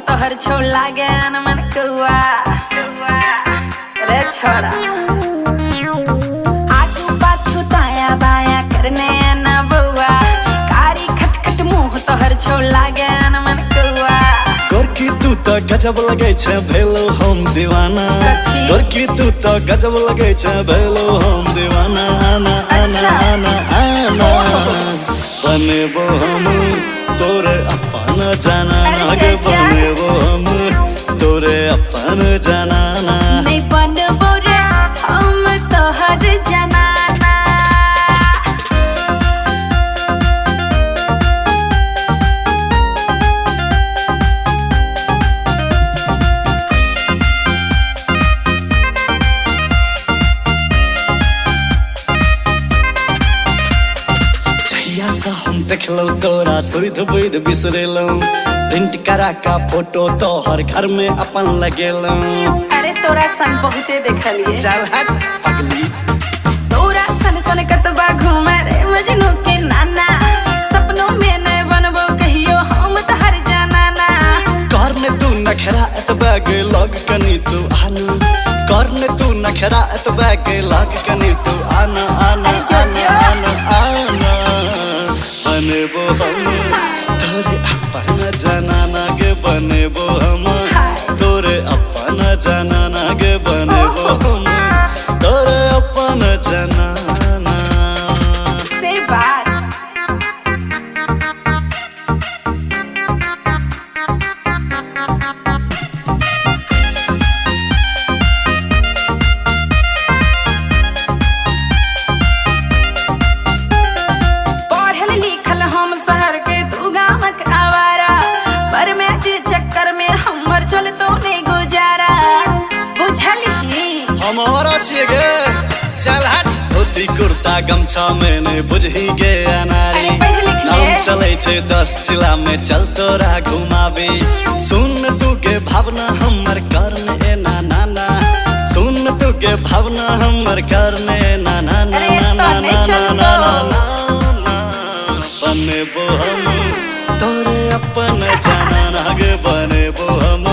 तोहर छौ लागे मन कौआ रे छोड़ा आगू पाछू दाया बाया करने न बउआ कारी खटखट मुंह तोहर छौ लागे मन कौआ गोरकी तू तो गजब लगे छे भेलो हम दीवाना गोरकी तू तो गजब लगे छे भेलो हम दीवाना आना आना आना आना बनेबो हम तोरे अपन जाना गे बनेबो हम तोरे अपन जनाना नहीं बनबो रे हम तोहर जनाना हम देखलो तोरा सुध बुध बिसरेलो प्रिंट करा का फोटो तोहर घर में अपन लगेलो अरे तोरा सन बहुते देखलिए चल हट पगली तोरा सन सन कतबा घूमे रे मजनू के नाना सपनों में न बनबो कहियो हम तोहर जनाना करने तू नखरा एतबा के लग कनी तू आना करने तू नखरा एतबा के लग कनी तू आना आना आना आना बनेबो हम तोरे अपन जनाना गे बनेबो हम तोरे अपन जनाना गे बनेबो हम तोरे अपन जनाना से बात शहर के तू गामक आवारा पर मैं जे चक्कर में हमर चल तो नहीं गुजारा बुझली हमारा छिए गे चल हट धोती कुर्ता गमछा में ने बुझही गे अनारी नाम चले छे 10 जिला में चल तोरा घुमावे सुन तू के भावना हमर करने ए ना ना ना सुन तू के भावना हमर करने ना ना ना ना ना ना बनेबो हम तोरे अपन जनाना गे बनेबो हम